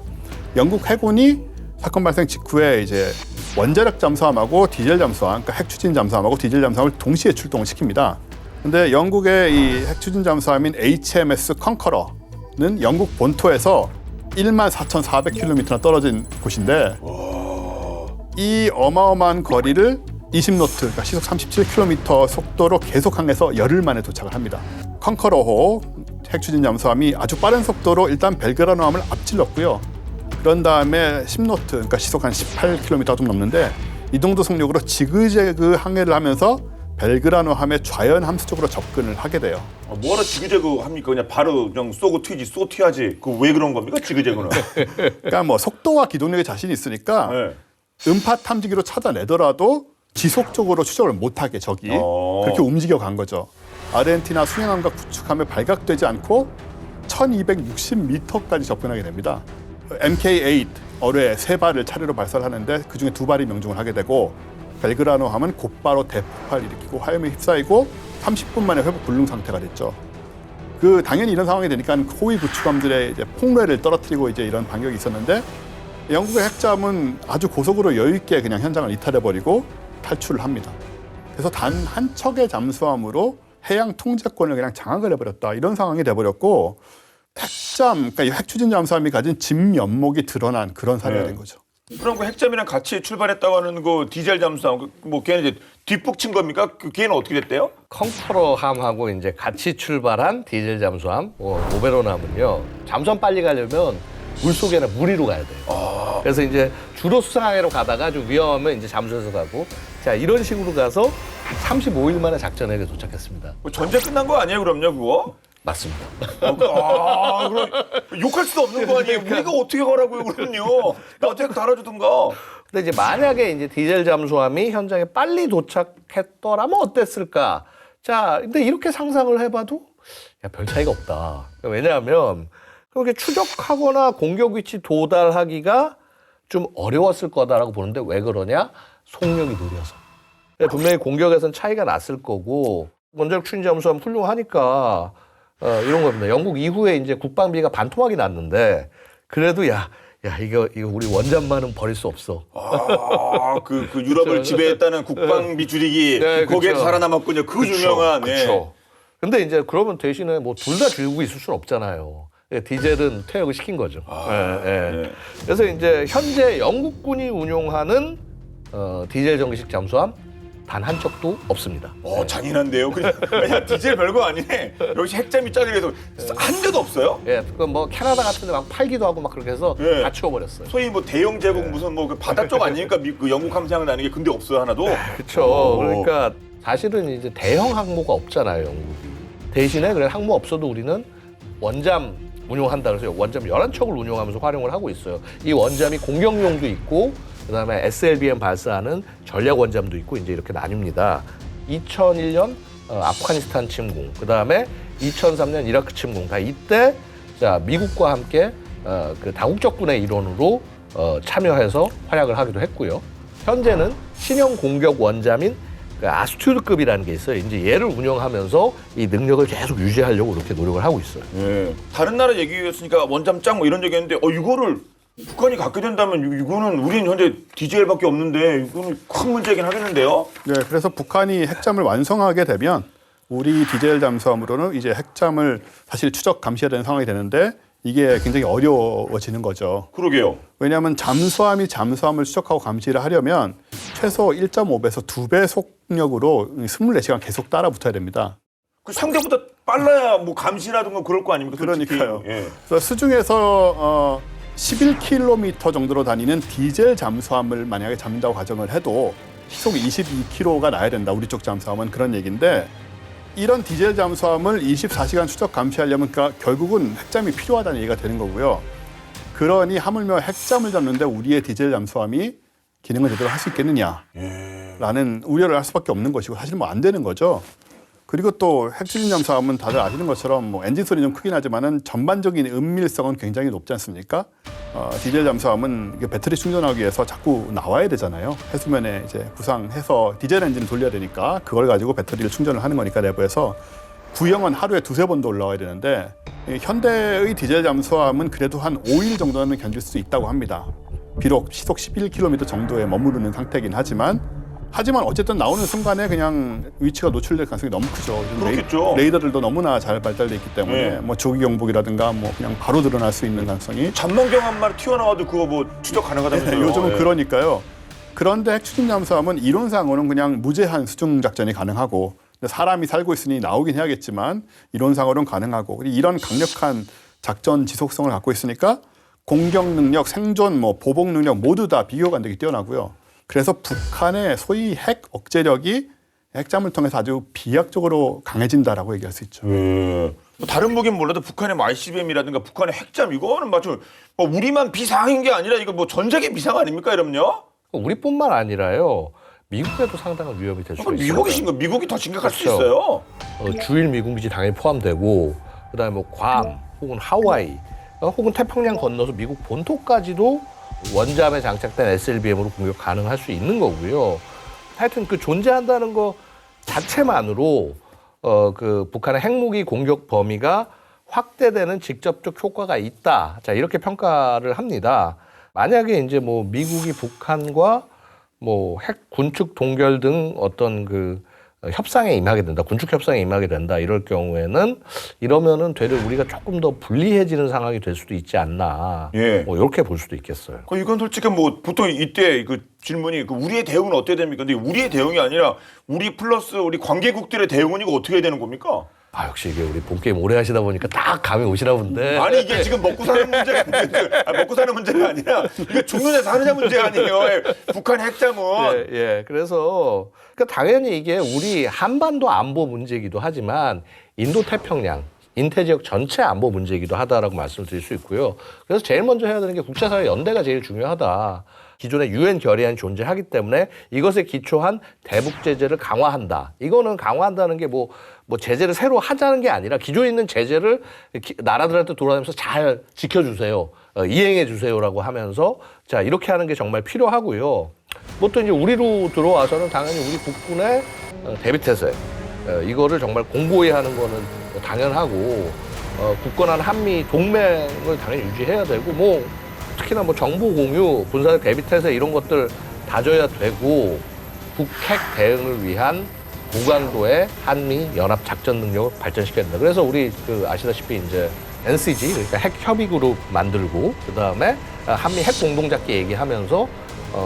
영국 해군이 사건 발생 직후에 이제 원자력 잠수함하고 디젤 잠수함, 그러니까 핵추진 잠수함하고 디젤 잠수함을 동시에 출동을 시킵니다. 근데 영국의 이 핵추진 잠수함인 HMS 컨커러는 영국 본토에서 14,400km나 떨어진 곳인데 이 어마어마한 거리를 20노트, 그러니까 시속 37km 속도로 계속 항해서 열흘 만에 도착을 합니다. 컨커러호 핵추진 잠수함이 아주 빠른 속도로 일단 벨그라노함을 앞질렀고요. 그런 다음에 10노트, 그러니까 시속 한 18km가 좀 넘는데 이 정도 속력으로 지그재그 항해를 하면서 벨그라노함의 좌연 함수 쪽으로 접근을 하게 돼요. 뭐하러 지그재그 합니까? 그냥 바로 그냥 쏘고 튀어야지. 그 왜 그런 겁니까? 지그재그는. 그러니까 뭐 속도와 기동력에 자신이 있으니까 음파 탐지기로 찾아내더라도 지속적으로 추적을 못하게 적이 그렇게 움직여 간 거죠. 아르헨티나 순양함과 구축함에 발각되지 않고 1260m까지 접근하게 됩니다. MK8 어뢰 3발을 차례로 발사하는데 그중에 2발이 명중을 하게 되고 벨그라노함은 곧바로 대폭발을 일으키고 화염에 휩싸이고 30분 만에 회복 불능 상태가 됐죠. 당연히 이런 상황이 되니까 호위 구축함들의 이제 폭뢰를 떨어뜨리고 이제 이런 반격이 있었는데 영국의 핵잠은 아주 고속으로 여유 있게 그냥 현장을 이탈해버리고 탈출을 합니다. 그래서 단 한 척의 잠수함으로 해양 통제권을 그냥 장악을 해버렸다. 이런 상황이 돼버렸고 그러니까 이 핵추진 잠수함이 가진 진면목이 드러난 그런 사례가 된 거죠. 그럼 그 핵잠이랑 같이 출발했다고 하는 그 디젤 잠수함, 뭐 걔는 이제 뒷북친 겁니까? 걔는 어떻게 됐대요? 컨커러함하고 이제 같이 출발한 디젤 잠수함, 오베론함은요. 잠수함 빨리 가려면 물 속에는 물 위로 가야 돼요. 그래서 이제 주로 수상항해로 가다가 좀 위험하면 이제 잠수해서 가고, 자 이런 식으로 가서 35일 만에 작전에 도착했습니다. 전쟁 끝난 거 아니에요, 그럼요, 그거? 맞습니다. 그럼 욕할 수도 없는 거 아니에요? 우리가 어떻게 가라고요, 그럼요? 나 어떻게 달아주든가. 근데 이제 만약에 이제 디젤 잠수함이 현장에 빨리 도착했더라면 어땠을까? 자, 근데 이렇게 상상을 해봐도 별 차이가 없다. 왜냐하면 그렇게 추적하거나 공격 위치 도달하기가 좀 어려웠을 거다라고 보는데 왜 그러냐? 속력이 느려서. 분명히 공격에선 차이가 났을 거고 원자력 추진 잠수함 훌륭하니까 이런 겁니다. 영국 이후에 이제 국방비가 반토막이 났는데 그래도 이거 우리 원잠만은 버릴 수 없어. 그 유럽을 지배했다는 국방비 줄이기 네, 거기에 그쵸. 살아남았군요. 그 유명한. 그렇죠. 근데 이제 그러면 대신에 뭐 둘 다 들고 있을 수는 없잖아요. 디젤은 퇴역을 시킨 거죠. 네. 그래서 이제 현재 영국군이 운용하는 디젤 전기식 잠수함 단 한 척도 없습니다. 잔인한데요. 그냥 디젤 별거 아니네. 역시 핵잠이 짜게 해서 한 대도 없어요. 예, 그 뭐 캐나다 같은 데 막 팔기도 하고 막 그렇게 해서 네. 다 치워버렸어요. 소위 뭐 대영 제국 무슨 뭐 그 바다 쪽 아니니까 그 영국 함상은 나는 게 근데 없어요, 하나도. 그렇죠. 그러니까 사실은 이제 대형 항모가 없잖아요, 영국이. 대신에 그래 항모 없어도 우리는 원잠 운용한다 그래서 원잠 11척을 운용하면서 활용을 하고 있어요. 이 원잠이 공격용도 있고 그다음에 SLBM 발사하는 전략 원잠도 있고 이제 이렇게 나뉩니다. 2001년 아프가니스탄 침공, 그다음에 2003년 이라크 침공 다 이때 자 미국과 함께 그 다국적군의 일원으로 참여해서 활약을 하기도 했고요. 현재는 신형 공격 원잠인 그 아스투르급이라는 게 있어요. 이제 얘를 운영하면서 이 능력을 계속 유지하려고 이렇게 노력을 하고 있어요. 예. 다른 나라 얘기였으니까 원잠 짱 뭐 이런 얘기했는데 이거를 북한이 갖게 된다면 이거는 우리는 현재 DJL밖에 없는데 이거는 큰 문제긴 하겠는데요. 네, 그래서 북한이 핵잠을 완성하게 되면 우리 디젤 잠수함으로는 이제 핵잠을 사실 추적 감시해야 되는 상황이 되는데 이게 굉장히 어려워지는 거죠. 그러게요. 왜냐하면 잠수함이 잠수함을 추적하고 감시를 하려면 최소 1.5배에서 2배 속력으로 24시간 계속 따라 붙어야 됩니다. 그 상대보다 빨라야 뭐 감시라든가 그럴 거 아닙니까? 솔직히. 그러니까요. 예. 그래서 수중에서 11km 정도로 다니는 디젤 잠수함을 만약에 잡는다고 가정을 해도 시속 22km가 나야 된다. 우리 쪽 잠수함은 그런 얘기인데 이런 디젤 잠수함을 24시간 추적 감시하려면 그러니까 결국은 핵잠이 필요하다는 얘기가 되는 거고요. 그러니 하물며 핵잠을 잡는데 우리의 디젤 잠수함이 기능을 제대로 할 수 있겠느냐라는 우려를 할 수밖에 없는 것이고 사실 뭐 안 되는 거죠. 그리고 또 핵추진 잠수함은 다들 아시는 것처럼 뭐 엔진 소리 좀 크긴 하지만은 전반적인 은밀성은 굉장히 높지 않습니까? 디젤 잠수함은 이게 배터리 충전하기 위해서 자꾸 나와야 되잖아요. 해수면에 이제 구상해서 디젤 엔진을 돌려야 되니까 그걸 가지고 배터리를 충전을 하는 거니까 내부에서 구형은 하루에 2-3번도 올라와야 되는데 현대의 디젤 잠수함은 그래도 한 5일 정도는 견딜 수 있다고 합니다. 비록 시속 11km 정도에 머무르는 상태이긴 하지만 어쨌든 나오는 순간에 그냥 위치가 노출될 가능성이 너무 크죠. 그렇겠죠. 레이더들도 너무나 잘 발달돼 있기 때문에 네. 뭐 조기 경보기라든가 뭐 그냥 바로 드러날 수 있는 가능성이 잠멍경 한 마리 튀어나와도 그거 뭐 추적 가능하다면서요. 요즘은 예. 그러니까요. 그런데 핵추진 잠수함은 이론상으로는 그냥 무제한 수중 작전이 가능하고 사람이 살고 있으니 나오긴 해야겠지만 이론상으로는 가능하고 그리고 이런 강력한 작전 지속성을 갖고 있으니까 공격 능력, 생존, 뭐 보복 능력 모두 다 비교가 안 되게 뛰어나고요. 그래서 북한의 소위 핵 억제력이 핵잠을 통해서 아주 비약적으로 강해진다라고 얘기할 수 있죠. 뭐 다른 무기는 몰라도 북한의 뭐 ICBM이라든가 북한의 핵잠 이거는 마치 뭐 우리만 비상인 게 아니라 이거 뭐 전 세계 비상 아닙니까 이러면요? 우리뿐만 아니라요. 미국에도 상당한 위협이 될 수가 있어요. 미국이 더 심각할 수 그렇죠. 있어요. 주일 미군기지 당연히 포함되고 그다음에 뭐 괌 혹은 하와이 혹은 태평양 건너서 미국 본토까지도 원잠에 장착된 SLBM으로 공격 가능할 수 있는 거고요. 하여튼 그 존재한다는 거 자체만으로 그 북한의 핵무기 공격 범위가 확대되는 직접적 효과가 있다. 자, 이렇게 평가를 합니다. 만약에 이제 뭐 미국이 북한과 뭐 핵 군축 동결 등 어떤 그 협상에 임하게 된다, 군축 협상에 임하게 된다 이럴 경우에는 이러면은 되려 우리가 조금 더 불리해지는 상황이 될 수도 있지 않나. 예. 뭐 이렇게 볼 수도 있겠어요. 이건 솔직히 뭐 보통 이때 그 질문이 그 우리의 대응은 어떻게 됩니까? 근데 우리의 대응이 아니라 우리 플러스 우리 관계국들의 대응은 이거 어떻게 해야 되는 겁니까? 아 역시 이게 우리 본 게임 오래 하시다 보니까 딱 감이 오시나 본데. 아니 이게 지금 먹고 사는 문제가 아니라 먹고 사는 문제가 아니라 이게 죽느냐 사느냐 문제가 아니에요. 북한 핵잠은. 예. 그래서 그러니까 당연히 이게 우리 한반도 안보 문제이기도 하지만 인도 태평양 인태 지역 전체 안보 문제이기도 하다라고 말씀드릴 수 있고요. 그래서 제일 먼저 해야 되는 게 국제사회 연대가 제일 중요하다. 기존의 유엔 결의안이 존재하기 때문에 이것에 기초한 대북 제재를 강화한다. 이거는 강화한다는 게 뭐 제재를 새로 하자는 게 아니라 기존에 있는 제재를 나라들한테 돌아다니면서 잘 지켜주세요. 이행해 주세요라고 하면서 자 이렇게 하는 게 정말 필요하고요. 뭐 또 이제 우리로 들어와서는 당연히 우리 국군의 대비태세 이거를 정말 공고히 하는 거는 당연하고 굳건한 한미 동맹을 당연히 유지해야 되고 뭐 특히나 뭐 정보 공유, 군사적 대비태세 이런 것들 다져야 되고 북핵 대응을 위한 고강도의 한미 연합 작전 능력을 발전시켜야 된다. 그래서 우리 그 아시다시피 이제 NCG 그러니까 핵 협의 그룹 만들고 그다음에 한미 핵 공동작기 얘기하면서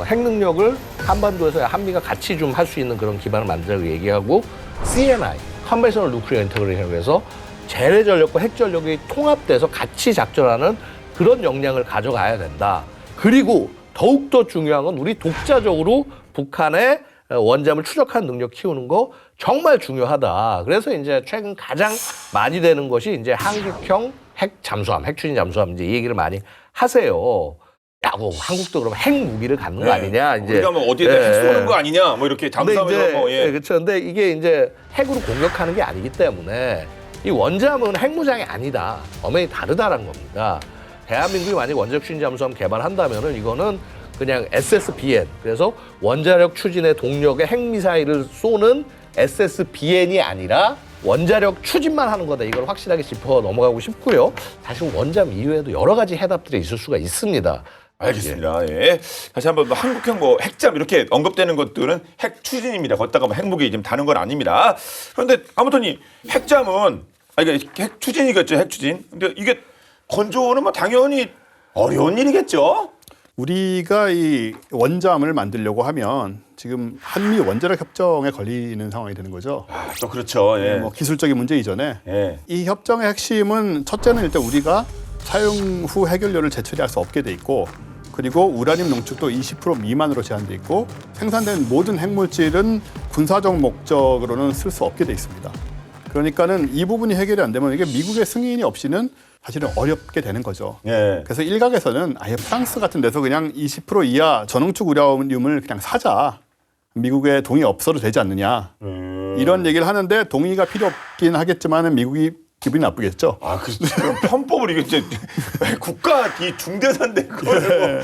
핵 능력을 한반도에서 한미가 같이 좀 할 수 있는 그런 기반을 만들자고 얘기하고 CNI, 컨벤셔널 누클리어 인터그레이션을 해서 재래 전력과 핵 전력이 통합돼서 같이 작전하는 그런 역량을 가져가야 된다. 그리고 더욱더 중요한 건 우리 독자적으로 북한의 원잠을 추적하는 능력 키우는 거 정말 중요하다. 그래서 이제 최근 가장 많이 되는 것이 이제 한국형 핵 잠수함, 핵 추진 잠수함 이제 이 얘기를 많이 하세요. 야, 뭐 한국도 그럼 핵 무기를 갖는 거 아니냐? 이제 우리가 뭐 어디에다 핵 쏘는 거 아니냐? 뭐 이렇게 잠수함에서 뭐 그렇죠. 근데 이게 이제 핵으로 공격하는 게 아니기 때문에 이 원잠은 핵무장이 아니다. 엄연히 다르다는 겁니다. 대한민국이 만약 원자력 추진 잠수함 개발한다면은 이거는 그냥 SSBN, 그래서 원자력 추진의 동력의 핵미사일을 쏘는 SSBN이 아니라 원자력 추진만 하는 거다. 이걸 확실하게 짚어 넘어가고 싶고요. 사실 원잠 이외에도 여러 가지 해답들이 있을 수가 있습니다. 알겠습니다. 예. 다시 한번 뭐 한국형 뭐 핵잠 이렇게 언급되는 것들은 핵 추진입니다. 걷다가 뭐 핵무기 지금 다는 건 아닙니다. 그런데 아무튼 이 핵잠은 이게 핵 추진이겠죠. 핵 추진. 근데 이게 건조는 뭐 당연히 어려운 일이겠죠. 우리가 이 원잠을 만들려고 하면 지금 한미 원자력 협정에 걸리는 상황이 되는 거죠. 아, 또 그렇죠. 예. 뭐 기술적인 문제 이전에 예. 이 협정의 핵심은 첫째는 일단 우리가 사용 후 해결료를 재처리할 수 없게 돼 있고, 그리고 우라늄 농축도 20% 미만으로 제한돼 있고, 생산된 모든 핵물질은 군사적 목적으로는 쓸 수 없게 돼 있습니다. 그러니까는 이 부분이 해결이 안 되면 이게 미국의 승인이 없이는 사실은 어렵게 되는 거죠. 예. 그래서 일각에서는 아예 프랑스 같은 데서 그냥 20% 이하 전농축 우라늄을 그냥 사자. 미국의 동의 없어도 되지 않느냐. 이런 얘기를 하는데 동의가 필요 없긴 하겠지만은 미국이 기분이 나쁘겠죠. 아, 그럼 편법을 이게 이제 국가 이 중대사인데 그걸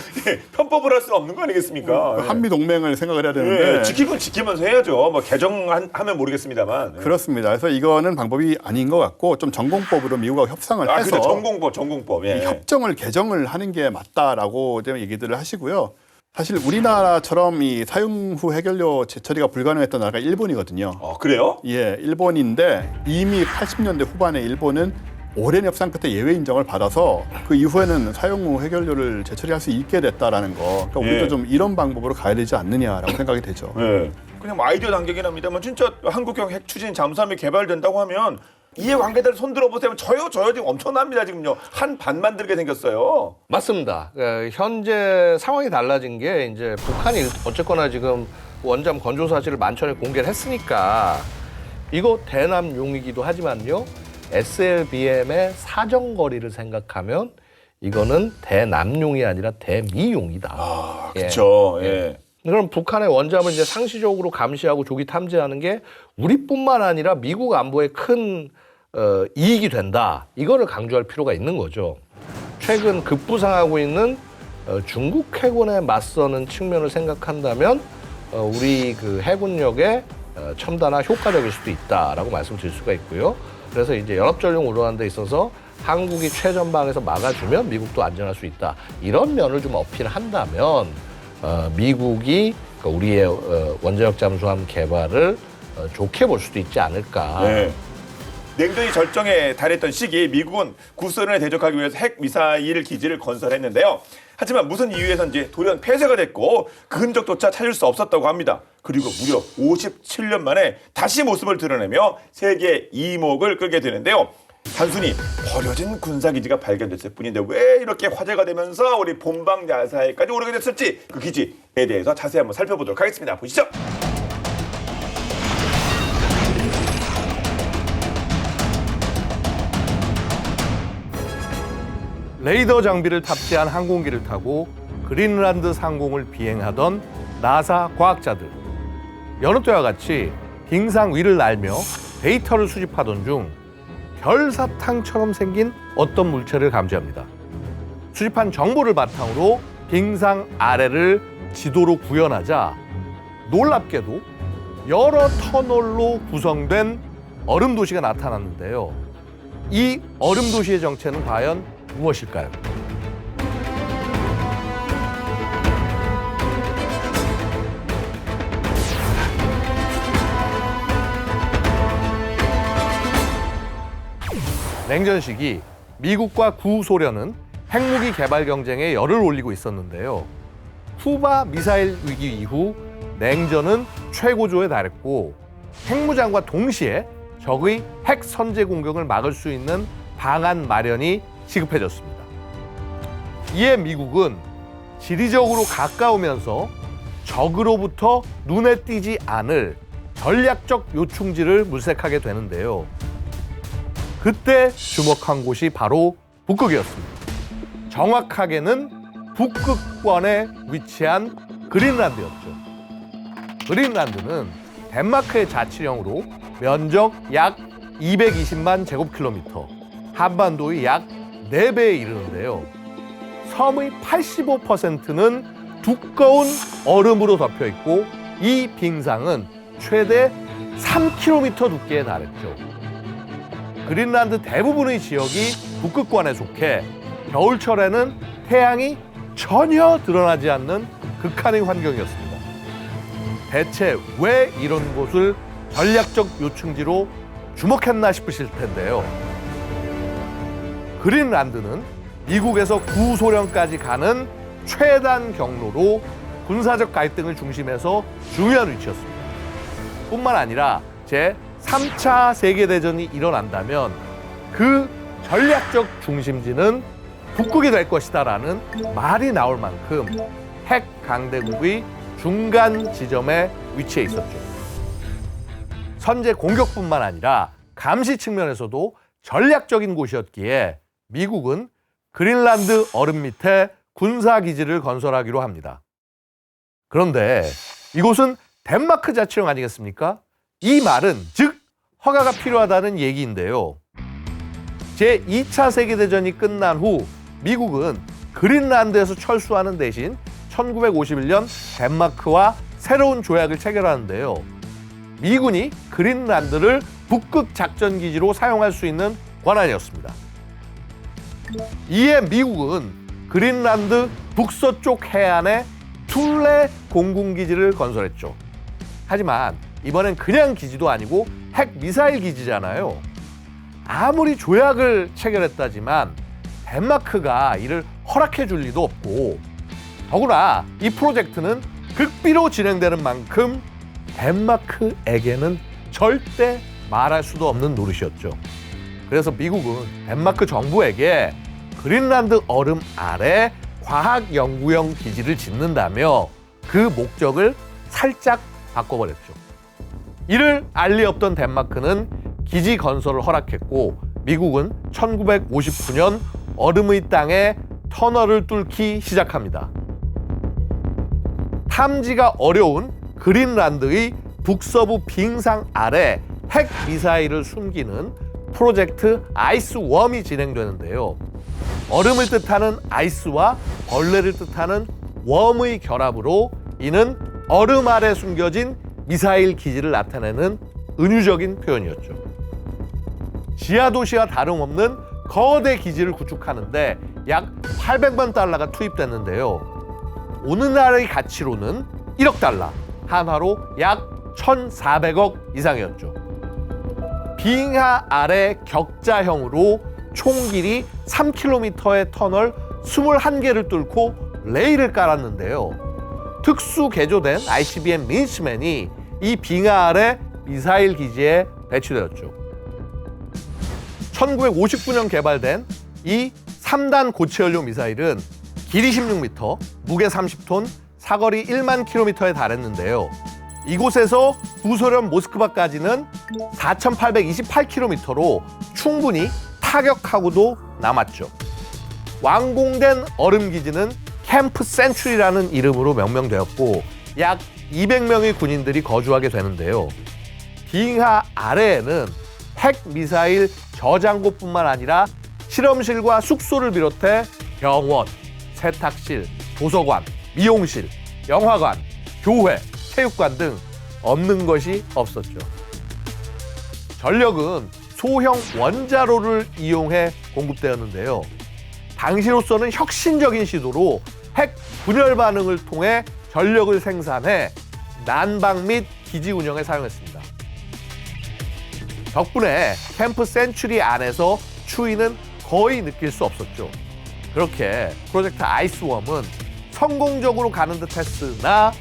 편법을 할 수 없는 거 아니겠습니까? 한미 동맹을 생각을 해야 되는데 예, 지키고 지키면서 해야죠. 뭐 개정하면 모르겠습니다만. 그렇습니다. 그래서 이거는 방법이 아닌 것 같고 좀 전공법으로 미국하고 협상을 아, 해서 그렇죠. 전공법. 예. 이 협정을 개정을 하는 게 맞다라고 좀 얘기들을 하시고요. 사실 우리나라처럼 이 사용 후 해결료 재처리가 불가능했던 나라가 일본이거든요. 그래요? 예, 일본인데 이미 80년대 후반에 일본은 오랜 협상 끝에 예외 인정을 받아서 그 이후에는 사용 후 해결료를 재처리할 수 있게 됐다라는 거. 그러니까 우리도 예. 좀 이런 방법으로 가야 되지 않느냐라고 생각이 되죠. 예. 그냥 뭐 아이디어 단계긴 합니다만 진짜 한국형 핵 추진 잠수함이 개발된다고 하면 이해관계자들 손 들어보세요. 저요 지금 엄청납니다. 지금요. 한 반 만들게 생겼어요. 맞습니다. 현재 상황이 달라진 게 이제 북한이 어쨌거나 지금 원잠 건조 사실을 만천에 공개를 했으니까 이거 대남용이기도 하지만요. SLBM의 사정거리를 생각하면 이거는 대남용이 아니라 대미용이다. 그렇죠. 예. 그럼 북한의 원잠을 이제 상시적으로 감시하고 조기 탐지하는 게 우리뿐만 아니라 미국 안보에 큰 이익이 된다. 이거를 강조할 필요가 있는 거죠. 최근 급부상하고 있는 중국 해군에 맞서는 측면을 생각한다면 우리 그 해군력의 첨단화 효과적일 수도 있다라고 말씀드릴 수가 있고요. 그래서 이제 연합전력 운운하는 데 있어서 한국이 최전방에서 막아주면 미국도 안전할 수 있다. 이런 면을 좀 어필한다면 미국이 우리의 원자력 잠수함 개발을 좋게 볼 수도 있지 않을까. 네. 냉전이 절정에 달했던 시기 미국은 구소련에 대적하기 위해서 핵 미사일 기지를 건설했는데요. 하지만 무슨 이유에서인지 돌연 폐쇄가 됐고 그 흔적조차 찾을 수 없었다고 합니다. 그리고 무려 57년 만에 다시 모습을 드러내며 세계 이목을 끌게 되는데요. 단순히 버려진 군사기지가 발견됐을 뿐인데 왜 이렇게 화제가 되면서 우리 본방 야사에까지 오르게 됐을지 그 기지에 대해서 자세히 한번 살펴보도록 하겠습니다. 보시죠. 레이더 장비를 탑재한 항공기를 타고 그린란드 상공을 비행하던 나사 과학자들. 여느 때와 같이 빙상 위를 날며 데이터를 수집하던 중 별사탕처럼 생긴 어떤 물체를 감지합니다. 수집한 정보를 바탕으로 빙상 아래를 지도로 구현하자 놀랍게도 여러 터널로 구성된 얼음 도시가 나타났는데요. 이 얼음 도시의 정체는 과연 무엇일까요? 냉전 시기 미국과 구소련은 핵무기 개발 경쟁에 열을 올리고 있었는데요. 쿠바 미사일 위기 이후 냉전은 최고조에 달했고 핵무장과 동시에 적의 핵 선제 공격을 막을 수 있는 방안 마련이 시급해졌습니다. 이에 미국은 지리적으로 가까우면서 적으로부터 눈에 띄지 않을 전략적 요충지를 물색하게 되는데요. 그때 주목한 곳이 바로 북극이었습니다. 정확하게는 북극권에 위치한 그린란드였죠. 그린란드는 덴마크의 자치령으로 면적 약 220만 제곱킬로미터, 한반도의 약 4배에 이르는데요. 섬의 85%는 두꺼운 얼음으로 덮여 있고 이 빙상은 최대 3km 두께에 달했죠. 그린란드 대부분의 지역이 북극권에 속해 겨울철에는 태양이 전혀 드러나지 않는 극한의 환경이었습니다. 대체 왜 이런 곳을 전략적 요충지로 주목했나 싶으실 텐데요. 그린란드는 미국에서 구소련까지 가는 최단 경로로 군사적 갈등을 중심해서 중요한 위치였습니다. 뿐만 아니라 제3차 세계대전이 일어난다면 그 전략적 중심지는 북극이 될 것이다라는 말이 나올 만큼 핵 강대국의 중간 지점에 위치해 있었죠. 선제 공격뿐만 아니라 감시 측면에서도 전략적인 곳이었기에 미국은 그린란드 얼음 밑에 군사기지를 건설하기로 합니다. 그런데 이곳은 덴마크 자치령 아니겠습니까? 이 말은 즉 허가가 필요하다는 얘기인데요. 제2차 세계대전이 끝난 후 미국은 그린란드에서 철수하는 대신 1951년 덴마크와 새로운 조약을 체결하는데요. 미군이 그린란드를 북극 작전기지로 사용할 수 있는 권한이었습니다. 이에 미국은 그린란드 북서쪽 해안에 툴레 공군기지를 건설했죠. 하지만 이번엔 그냥 기지도 아니고 핵 미사일 기지잖아요. 아무리 조약을 체결했다지만 덴마크가 이를 허락해 줄 리도 없고, 더구나 이 프로젝트는 극비로 진행되는 만큼 덴마크에게는 절대 말할 수도 없는 노릇이었죠. 그래서 미국은 덴마크 정부에게 그린란드 얼음 아래 과학연구용 기지를 짓는다며 그 목적을 살짝 바꿔버렸죠. 이를 알 리 없던 덴마크는 기지 건설을 허락했고, 미국은 1959년 얼음의 땅에 터널을 뚫기 시작합니다. 탐지가 어려운 그린란드의 북서부 빙상 아래 핵 미사일을 숨기는 프로젝트 아이스웜이 진행되는데요. 얼음을 뜻하는 아이스와 벌레를 뜻하는 웜의 결합으로 이는 얼음 아래 숨겨진 미사일 기지를 나타내는 은유적인 표현이었죠. 지하도시와 다름없는 거대 기지를 구축하는데 약 800만 달러가 투입됐는데요. 오늘날의 가치로는 1억 달러, 한화로 약 1,400억 이상이었죠. 빙하 아래 격자형으로 총 길이 3km의 터널 21개를 뚫고 레일을 깔았는데요. 특수 개조된 ICBM 린스맨이 이 빙하 아래 미사일 기지에 배치되었죠. 1959년 개발된 이 3단 고체연료 미사일은 길이 16m, 무게 30톤, 사거리 1만 킬로미터에 달했는데요. 이곳에서 구소련 모스크바까지는 4,828km로 충분히 타격하고도 남았죠. 완공된 얼음기지는 캠프 센츄리라는 이름으로 명명되었고 약 200명의 군인들이 거주하게 되는데요. 빙하 아래에는 핵 미사일 저장고뿐만 아니라 실험실과 숙소를 비롯해 병원, 세탁실, 도서관, 미용실, 영화관, 교회, 체육관 등 없는 것이 없었죠. 전력은 소형 원자로를 이용해 공급되었는데요. 당시로서는 혁신적인 시도로 핵 분열 반응을 통해 전력을 생산해 난방 및 기지 운영에 사용했습니다. 덕분에 캠프 센츄리 안에서 추위는 거의 느낄 수 없었죠. 그렇게 프로젝트 아이스웜은 성공적으로 가는 듯 했으나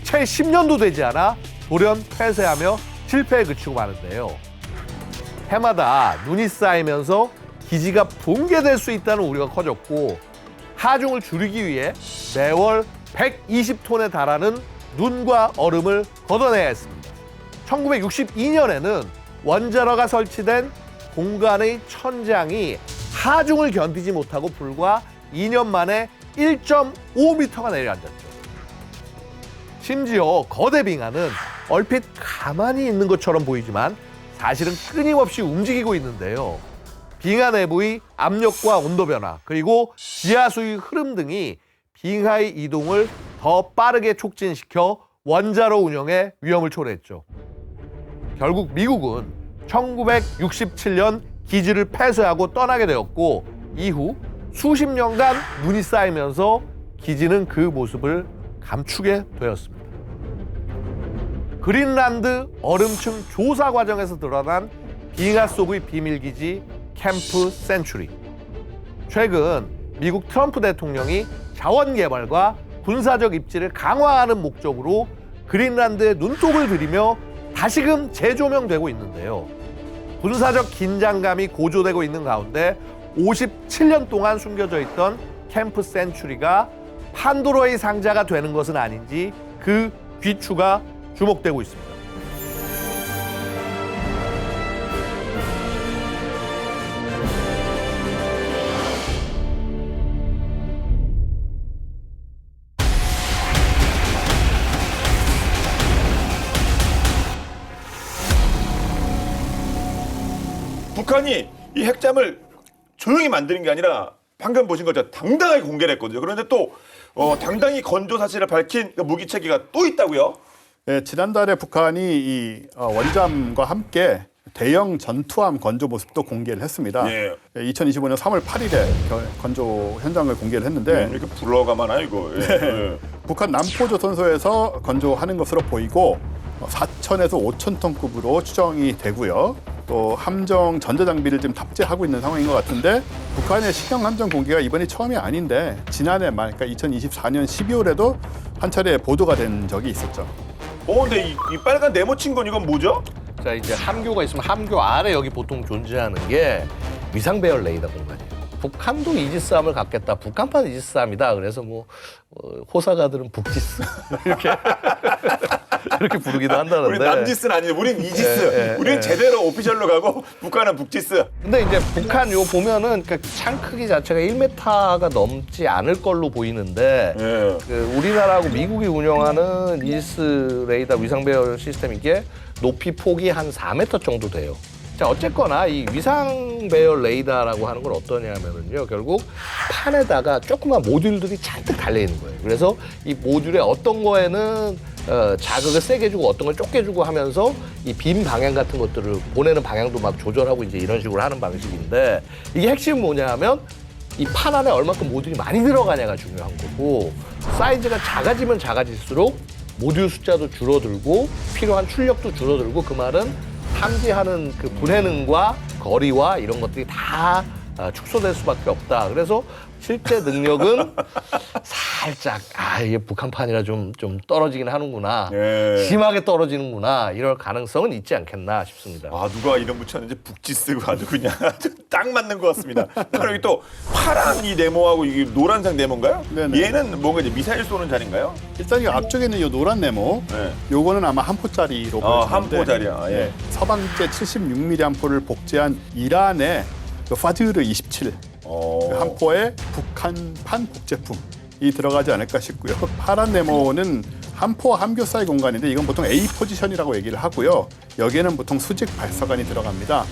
채 10년도 되지 않아 돌연 폐쇄하며 실패에 그치고 마는데요. 해마다 눈이 쌓이면서 기지가 붕괴될 수 있다는 우려가 커졌고 하중을 줄이기 위해 매월 120톤에 달하는 눈과 얼음을 걷어내야 했습니다. 1962년에는 원자로가 설치된 공간의 천장이 하중을 견디지 못하고 불과 2년 만에 1.5m가 내려앉았죠. 심지어 거대 빙하는 얼핏 가만히 있는 것처럼 보이지만 사실은 끊임없이 움직이고 있는데요. 빙하 내부의 압력과 온도 변화, 그리고 지하수의 흐름 등이 빙하의 이동을 더 빠르게 촉진시켜 원자로 운영에 위험을 초래했죠. 결국 미국은 1967년 기지를 폐쇄하고 떠나게 되었고, 이후 수십 년간 눈이 쌓이면서 기지는 그 모습을 감추게 되었습니다. 그린란드 얼음층 조사 과정에서 드러난 빙하 속의 비밀기지 캠프 센츄리. 최근 미국 트럼프 대통령이 자원 개발과 군사적 입지를 강화하는 목적으로 그린란드에 눈독을 들이며 다시금 재조명되고 있는데요. 군사적 긴장감이 고조되고 있는 가운데 57년 동안 숨겨져 있던 캠프 센츄리가 판도라의 상자가 되는 것은 아닌지 그 귀추가 주목되고 있습니다. 북한이 이 핵잠을 조용히 만드는 게 아니라 방금 보신 것처럼 당당하게 공개를 했거든요. 그런데 또 당당히 건조 사실을 밝힌 그 무기 체계가 또 있다고요? 네, 지난달에 북한이 이 원잠과 함께 대형 전투함 건조 모습도 공개를 했습니다. 예. 2025년 3월 8일에 건조 현장을 공개를 했는데 이렇게 불러가만 이거. 예. 예. 북한 남포조선소에서 건조하는 것으로 보이고 4,000에서 5,000톤급으로 추정이 되고요. 또 함정 전자장비를 지금 탑재하고 있는 상황인 것 같은데 북한의 식량 함정 공개가 이번이 처음이 아닌데 지난해 말, 그러니까 2024년 12월에도 한 차례 보도가 된 적이 있었죠. 근데 이 빨간 네모친 건 이건 뭐죠? 자, 이제 함교가 있으면 함교 아래 여기 보통 존재하는 게 위상 배열 레이더 공간이에요. 북한도 이지스함을 갖겠다. 북한판 이지스함이다. 그래서 뭐 호사가들은 북지스 이렇게 부르기도 한다는데. 우리 남지스는 아니에요. 우린 이지스. 우린 제대로 오피셜로 가고 북한은 북지스. 근데 이제 북한 요 보면은 그러니까 창 크기 자체가 1m가 넘지 않을 걸로 보이는데 그 우리나라하고 미국이 운영하는 이지스 레이더 위상 배열 시스템 이게 높이 폭이 한 4m 정도 돼요. 자, 어쨌거나 이 위상 배열 레이더라고 하는 건 어떠냐면은요, 결국 판에다가 조그만 모듈들이 잔뜩 달려 있는 거예요. 그래서 이 모듈에 어떤 거에는 자극을 세게 주고 어떤 걸 좁게 주고 하면서 이 빔 방향 같은 것들을 보내는 방향도 막 조절하고 이제 이런 식으로 하는 방식인데, 이게 핵심은 뭐냐 하면 이 판 안에 얼마큼 모듈이 많이 들어가냐가 중요한 거고, 사이즈가 작아지면 작아질수록 모듈 숫자도 줄어들고 필요한 출력도 줄어들고, 그 말은 탐지하는 그 불해능과 거리와 이런 것들이 다 축소될 수밖에 없다. 그래서 실제 능력은 살짝 이게 북한판이라 좀 떨어지긴 하는구나. 예. 심하게 떨어지는구나. 이럴 가능성은 있지 않겠나 싶습니다. 누가 이름 붙였는지 북지스가 아주 그냥 딱 맞는 것 같습니다. 그리고 여기 또 파란 이 네모하고 이게 노란색 네모인가요? 네네. 얘는 뭔가 이제 미사일 쏘는 자리인가요? 일단 이 앞쪽에 있는 이 노란 네모, 네. 요거는 아마 한포짜리로 보여지는데 한포짜리야. 예. 서방제 76mm 함포를 복제한 이란의 그 파즈르 27 그 함포에 북한판 복제품이 들어가지 않을까 싶고요. 파란 네모는 함포와 함교 사이 공간인데 이건 보통 A 포지션이라고 얘기를 하고요. 여기에는 보통 수직 발사관이 들어갑니다.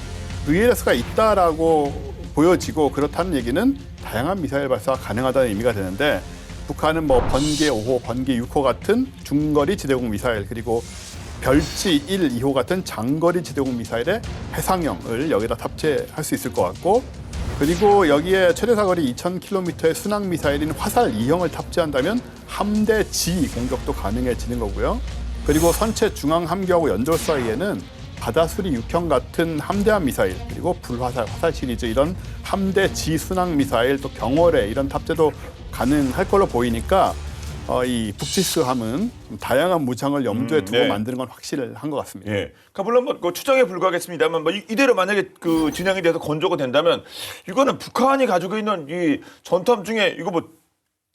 VLS가 있다라고 보여지고 그렇다는 얘기는 다양한 미사일 발사가 가능하다는 의미가 되는데, 북한은 뭐 번개 5호, 번개 6호 같은 중거리 지대공 미사일, 그리고 별지 1, 2호 같은 장거리 지대공 미사일의 해상형을 여기다 탑재할 수 있을 것 같고, 그리고 여기에 최대 사거리 2,000km의 순항 미사일인 화살 2형을 탑재한다면 함대 지 공격도 가능해지는 거고요. 그리고 선체 중앙 함교하고 연졸 사이에는 바다수리 6형 같은 함대함 미사일, 그리고 불화살, 화살 시리즈 이런 함대 지 순항 미사일, 또 경월에 이런 탑재도 가능할 걸로 보이니까 이 북지스함은 다양한 무장을 염두에 두고 만드는 건 확실한 것 같습니다. 예. 그러니까 물론 뭐 추정에 불과하겠습니다만 이대로 만약에 그 진행이 돼서 건조가 된다면 이거는 북한이 가지고 있는 이 전투함 중에 이거 뭐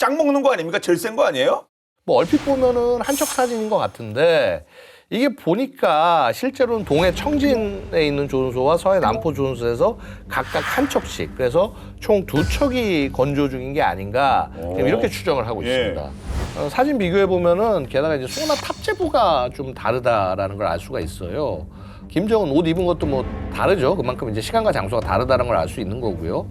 짱 먹는 거 아닙니까? 제일 센 거 아니에요? 뭐 얼핏 보면은 한척 사진인 것 같은데, 이게 보니까 실제로는 동해 청진에 있는 조선소와 서해 남포 조선소에서 각각 한 척씩, 그래서 총 2척이 건조 중인 게 아닌가, 지금 이렇게 추정을 하고 있습니다. 사진 비교해 보면은 게다가 이제 소나 탑재부가 좀 다르다라는 걸 알 수가 있어요. 김정은 옷 입은 것도 뭐 다르죠. 그만큼 이제 시간과 장소가 다르다는 걸 알 수 있는 거고요.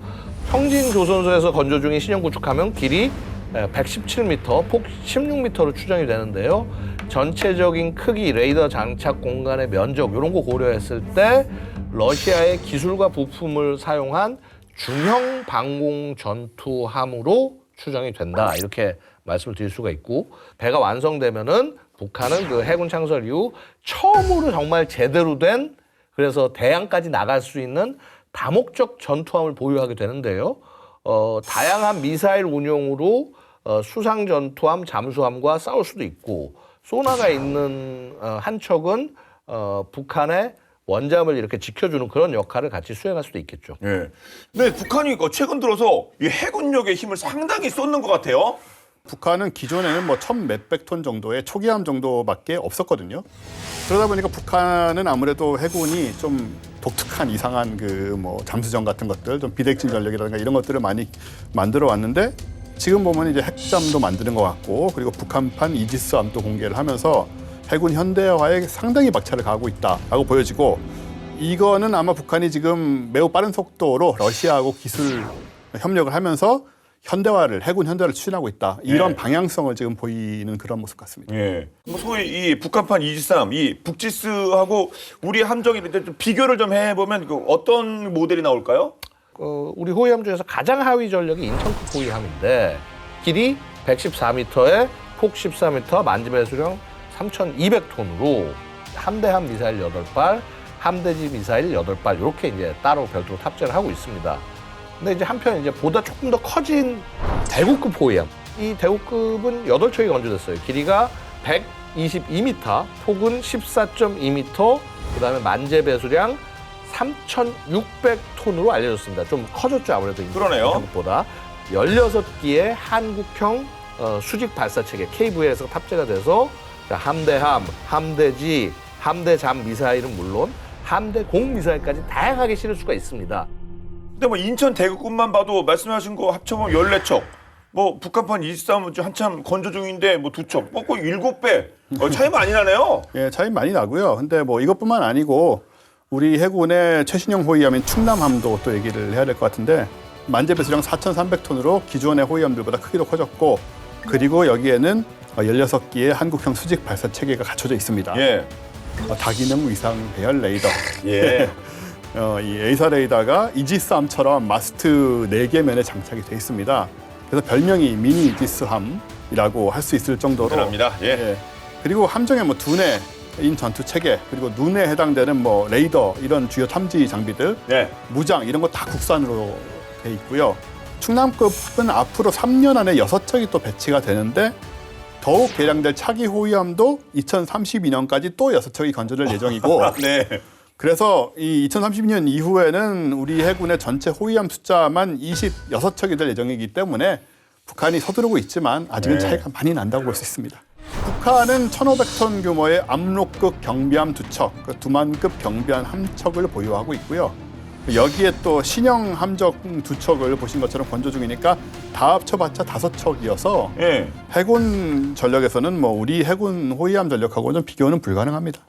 평진 조선소에서 건조 중인 신형 구축함은 길이 117m, 폭 16m로 추정이 되는데요. 전체적인 크기, 레이더 장착 공간의 면적 이런 거 고려했을 때 러시아의 기술과 부품을 사용한 중형 방공 전투함으로 추정이 된다. 이렇게 말씀을 드릴 수가 있고, 배가 완성되면은 북한은 그 해군 창설 이후 처음으로 정말 제대로 된, 그래서 대양까지 나갈 수 있는 다목적 전투함을 보유하게 되는데요. 다양한 미사일 운용으로 수상 전투함, 잠수함과 싸울 수도 있고, 소나가 있는 한 척은 북한의 원잠을 이렇게 지켜주는 그런 역할을 같이 수행할 수도 있겠죠. 예. 근데 북한이 최근 들어서 이 해군력의 힘을 상당히 쏟는 것 같아요. 북한은 기존에는 뭐 1,몇백 톤 정도의 초기함 정도밖에 없었거든요. 그러다 보니까 북한은 아무래도 해군이 좀 독특한 이상한 그 뭐 잠수정 같은 것들, 좀 비대칭 전력이라든가 이런 것들을 많이 만들어 왔는데, 지금 보면 이제 핵잠도 만드는 것 같고, 그리고 북한판 이지스함도 공개를 하면서 해군 현대화에 상당히 박차를 가하고 있다라고 보여지고, 이거는 아마 북한이 지금 매우 빠른 속도로 러시아하고 기술 협력을 하면서 해군 현대화를 추진하고 있다. 이런 방향성을 지금 보이는 그런 모습 같습니다. 예. 뭐 소위 이 북한판 이지스함, 이 북지스하고 우리 함정이 좀 비교를 좀 해보면 어떤 모델이 나올까요? 우리 호위함 중에서 가장 하위 전력이 인천급 호위함인데, 길이 114m에 폭 14m, 만지배 수령 3,200톤으로 함대함 미사일 8발, 함대지 미사일 8발 이렇게 이제 따로 별도로 탑재를 하고 있습니다. 근데 이제 한편 이제 보다 조금 더 커진 대구급 호위함. 이 대구급은 8척이 건조됐어요. 길이가 122m, 폭은 14.2m, 그다음에 만재 배수량 3,600톤으로 알려졌습니다. 좀 커졌죠, 아무래도. 그러네요. 대구급보다. 16기의 한국형 수직 발사 체계 KVL에서 탑재가 돼서 함대함, 함대지, 함대잠 미사일은 물론 함대공 미사일까지 다양하게 실을 수가 있습니다. 근데 뭐 인천 대구급만 봐도 말씀하신 거 합쳐보면 14척. 뭐 북한판 이지스함은 한참 건조 중인데 뭐 2척. 뭐 거의 7배. 차이 많이 나네요. 예, 차이 많이 나고요. 근데 뭐 이것뿐만 아니고 우리 해군의 최신형 호위함인 충남함도 또 얘기를 해야 될 것 같은데, 만재 배수량 4,300톤으로 기존의 호위함들보다 크기도 커졌고, 그리고 여기에는 16기의 한국형 수직 발사 체계가 갖춰져 있습니다. 예. 다기능 위상 배열 레이더. 예. 이 에이사 레이더가 이지스함처럼 마스트 4개 면에 장착이 되어 있습니다. 그래서 별명이 미니 이지스함이라고 할 수 있을 정도로. 그럽니다. 예. 그리고 함정의 뭐 두뇌인 전투 체계, 그리고 눈에 해당되는 뭐 레이더 이런 주요 탐지 장비들, 네. 무장 이런 거 다 국산으로 돼 있고요. 충남급은 앞으로 3년 안에 6척이 또 배치가 되는데, 더욱 개량될 차기 호위함도 2032년까지 또 6척이 건조될 예정이고, 네. 그래서 이 2032년 이후에는 우리 해군의 전체 호위함 숫자만 26척이 될 예정이기 때문에 북한이 서두르고 있지만 아직은 차이가 많이 난다고 볼 수 있습니다. 북한은 1,500톤 규모의 압록급 경비함 2척, 그 두만급 경비함 1척을 보유하고 있고요. 여기에 또 신형 함정 2척을 보신 것처럼 건조 중이니까 다 합쳐봤자 5척이어서 예. 해군 전력에서는 뭐 우리 해군 호위함 전력하고는 좀 비교는 불가능합니다.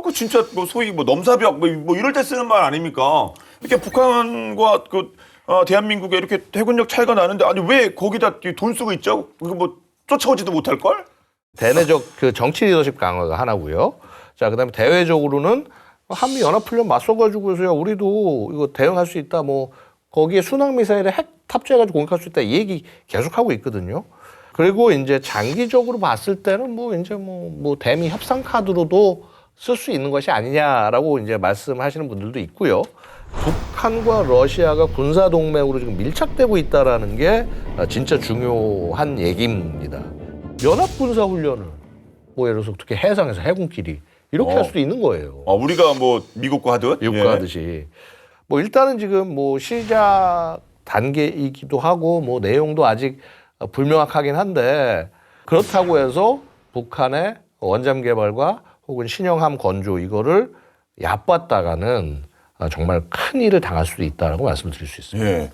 그 진짜 뭐 소위 뭐 넘사벽 뭐 이럴 때 쓰는 말 아닙니까? 이렇게 북한과 대한민국에 이렇게 해군력 차이가 나는데, 아니 왜 거기다 돈 쓰고 있죠? 그거 뭐 쫓아오지도 못할 걸? 대내적 그 정치 리더십 강화가 하나고요. 자, 그다음에 대외적으로는 한미 연합훈련 맞서가지고서야 우리도 이거 대응할 수 있다. 뭐 거기에 순항 미사일에 핵 탑재해가지고 공격할 수 있다. 이 얘기 계속하고 있거든요. 그리고 이제 장기적으로 봤을 때는 뭐 이제 뭐 대미 협상 카드로도 쓸 수 있는 것이 아니냐라고 이제 말씀하시는 분들도 있고요. 북한과 러시아가 군사 동맹으로 지금 밀착되고 있다라는 게 진짜 중요한 얘기입니다. 연합 군사 훈련을 뭐 예를 들어서 어떻게 해상에서 해군끼리 이렇게 할 수도 있는 거예요. 우리가 뭐 미국과 하듯? 미국과 하듯이. 뭐 일단은 지금 뭐 시작 단계이기도 하고 뭐 내용도 아직 불명확하긴 한데, 그렇다고 해서 북한의 원잠 개발과 혹은 신형함 건조 이거를 얕봤다가는 정말 큰 일을 당할 수도 있다라고 말씀을 드릴 수 있습니다. 예.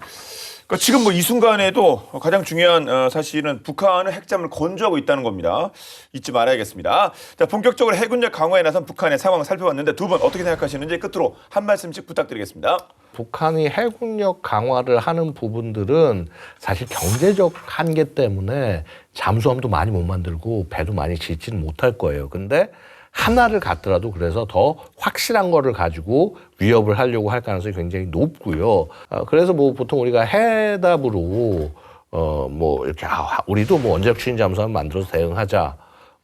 그러니까 지금 뭐 이 순간에도 가장 중요한 사실은 북한은 핵잠을 건조하고 있다는 겁니다. 잊지 말아야겠습니다. 자, 본격적으로 해군력 강화에 나선 북한의 상황 살펴봤는데 두 분 어떻게 생각하시는지 끝으로 한 말씀씩 부탁드리겠습니다. 북한이 해군력 강화를 하는 부분들은 사실 경제적 한계 때문에 잠수함도 많이 못 만들고 배도 많이 짓지는 못할 거예요. 근데 하나를 갖더라도 그래서 더 확실한 거를 가지고 위협을 하려고 할 가능성이 굉장히 높고요. 그래서 뭐 보통 우리가 해답으로 뭐 이렇게 우리도 뭐 원자력 추진 잠수함 만들어서 대응하자.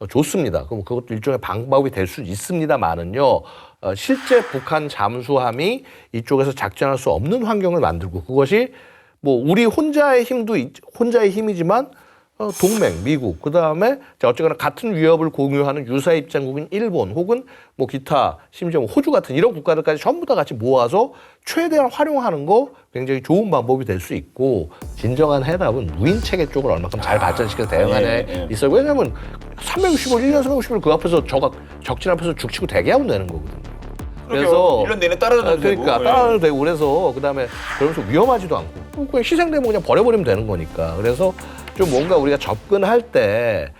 좋습니다. 그럼 그것도 일종의 방법이 될 수 있습니다만은요. 실제 북한 잠수함이 이쪽에서 작전할 수 없는 환경을 만들고 그것이 뭐 우리 혼자의 혼자의 힘이지만 동맹, 미국, 그 다음에 어쨌거나 같은 위협을 공유하는 유사 입장국인 일본 혹은 뭐 기타 심지어 호주 같은 이런 국가들까지 전부 다 같이 모아서 최대한 활용하는 거 굉장히 좋은 방법이 될 수 있고 진정한 해답은 무인 체계 쪽을 얼마큼 잘 발전시켜서 대응하는 있어요. 왜냐하면 365일, 1년 365일 그 앞에서 적진 앞에서 죽치고 대기하면 되는 거거든요. 그래서 1년 내내 따라다녀도 되고. 그러니까 따라다녀도 되고 그래서 그다음에 그러면서 위험하지도 않고 그냥 희생되면 그냥 버려버리면 되는 거니까. 그래서 좀 뭔가 우리가 접근할 때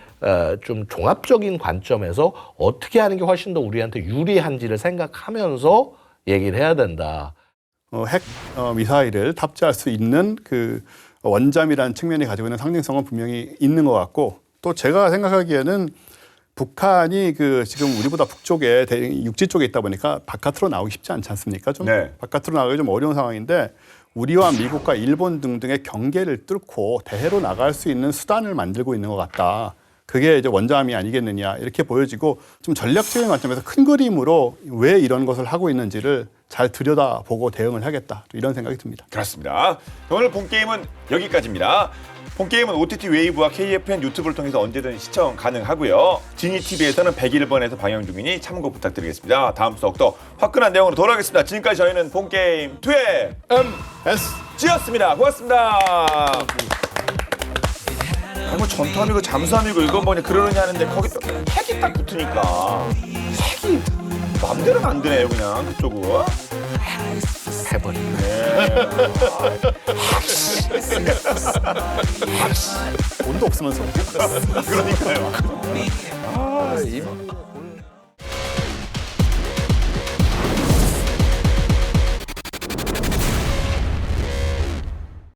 좀 종합적인 관점에서 어떻게 하는 게 훨씬 더 우리한테 유리한지를 생각하면서 얘기를 해야 된다. 핵 미사일을 탑재할 수 있는 그 원잠이라는 측면이 가지고 있는 상징성은 분명히 있는 것 같고 또 제가 생각하기에는 북한이 그 지금 우리보다 북쪽에 육지 쪽에 있다 보니까 바깥으로 나오기 쉽지 않지 않습니까? 좀 바깥으로 나가기 좀 어려운 상황인데 우리와 미국과 일본 등등의 경계를 뚫고 대해로 나갈 수 있는 수단을 만들고 있는 것 같다. 그게 이제 원잠이 아니겠느냐 이렇게 보여지고 좀 전략적인 관점에서 큰 그림으로 왜 이런 것을 하고 있는지를 잘 들여다보고 대응을 하겠다 이런 생각이 듭니다. 그렇습니다. 오늘 본 게임은 여기까지입니다. 본 게임은 OTT 웨이브와 KFN 유튜브를 통해서 언제든 시청 가능하고요. 지니TV에서는 101번에서 방영 중이니 참고 부탁드리겠습니다. 다음 수업 더 화끈한 내용으로 돌아오겠습니다. 지금까지 저희는 본 게임 2의 MSG였습니다. 고맙습니다. 뭐 전투함이고 잠수함이고 이건 뭐냐 그러느냐 하는데 거기 또 핵이 딱 붙으니까 핵이 마음대로 안 되네요 그냥 그쪽은. 해버리네. 돈도 없으면서. 그러니까요. 아,